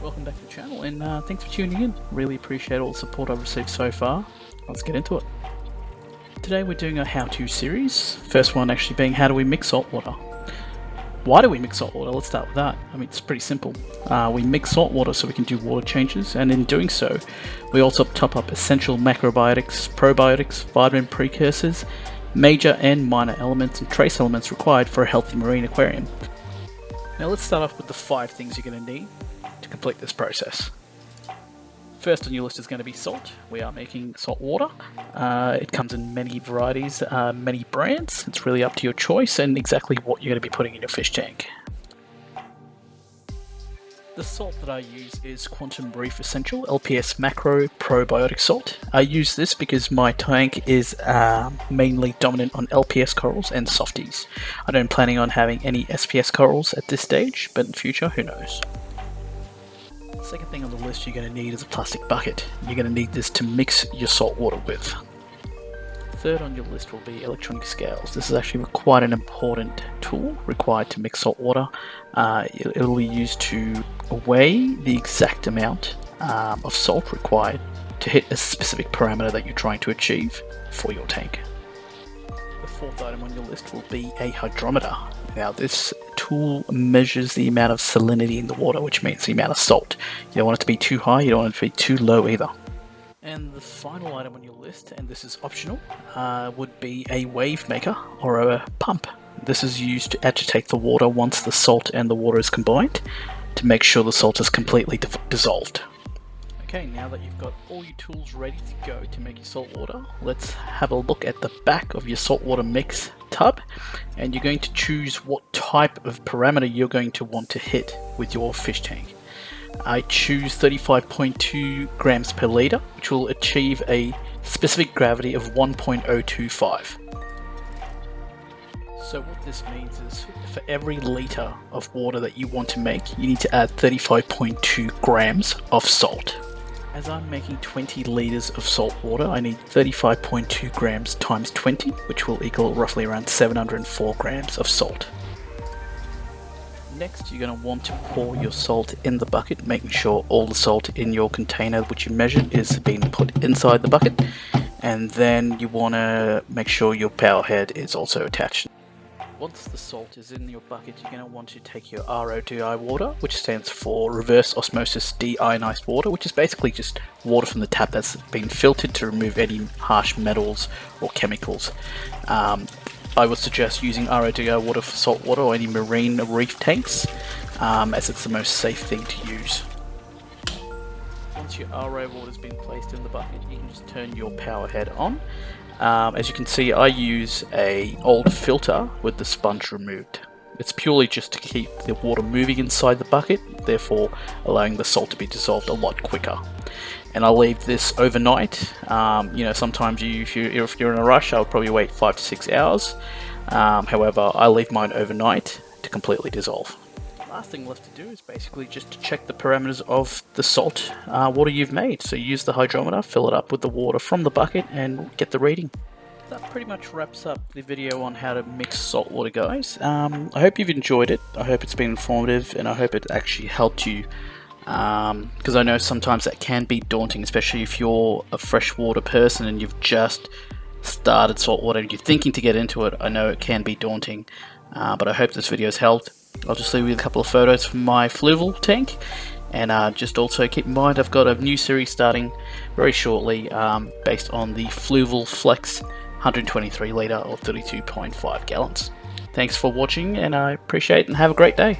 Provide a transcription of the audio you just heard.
welcome back to the channel, and thanks for tuning in. Really appreciate all the support I've received so far. Let's get into it. Today we're doing a how-to series. First one actually being how do we mix salt water. Why do we mix salt water? Let's start with that. I mean, it's pretty simple. We mix salt water so we can do water changes, and in doing so, we also top up essential macrobiotics, probiotics, vitamin precursors, major and minor elements and trace elements required for a healthy marine aquarium. Now let's start off with the 5 things you're going to need to complete this process. First on your list is going to be salt. We are making salt water. It comes in many varieties, many brands. It's really up to your choice and exactly what you're going to be putting in your fish tank. The salt that I use is Quantum Reef Essential LPS Macro Probiotic Salt. I use this because my tank is mainly dominant on LPS corals and softies. I don't planning on having any SPS corals at this stage, but in future, who knows. Second thing on the list you're going to need is a plastic bucket. You're going to need this to mix your salt water with. Third on your list will be electronic scales. This is actually quite an important tool required to mix salt water. It will be used to weigh the exact amount of salt required to hit a specific parameter that you're trying to achieve for your tank. The fourth item on your list will be a hydrometer. Now this tool measures the amount of salinity in the water, which means the amount of salt. You don't want it to be too high, you don't want it to be too low either. And the final item on your list, and this is optional, would be a wave maker or a pump. This is used to agitate the water once the salt and the water is combined to make sure the salt is completely dissolved. Okay, now that you've got all your tools ready to go to make your salt water, let's have a look at the back of your saltwater mix tub, and you're going to choose what type of parameter you're going to want to hit with your fish tank. I choose 35.2 grams per litre, which will achieve a specific gravity of 1.025. So what this means is for every litre of water that you want to make, you need to add 35.2 grams of salt. As I'm making 20 litres of salt water, I need 35.2 grams times 20, which will equal roughly around 704 grams of salt. Next, you're going to want to pour your salt in the bucket, making sure all the salt in your container which you measured is being put inside the bucket, and then you want to make sure your power head is also attached. Once the salt is in your bucket, you're going to want to take your RODI water, which stands for reverse osmosis deionized water, which is basically just water from the tap that's been filtered to remove any harsh metals or chemicals. I would suggest using RODI water for salt water or any marine reef tanks, as it's the most safe thing to use. Once your RO water has been placed in the bucket, you can just turn your power head on. As you can see, I use an old filter with the sponge removed. It's purely just to keep the water moving inside the bucket, therefore allowing the salt to be dissolved a lot quicker. And I'll leave this overnight. Sometimes if you're in a rush, I'll probably wait 5 to 6 hours. However, I leave mine overnight to completely dissolve. Last thing left to do is basically just to check the parameters of the salt water you've made. So use the hydrometer, fill it up with the water from the bucket and get the reading. That pretty much wraps up the video on how to mix salt water, guys. I hope you've enjoyed it. I hope it's been informative, and I hope it actually helped you, because I know sometimes that can be daunting, especially if you're a freshwater person and you've just started saltwater and you're thinking to get into it. I know it can be daunting, but I hope this video has helped. I'll just leave you with a couple of photos from my fluval tank, and just also keep in mind I've got a new series starting very shortly based on the Fluval Flex 123 litre or 32.5 gallons. Thanks for watching, and I appreciate it, and have a great day.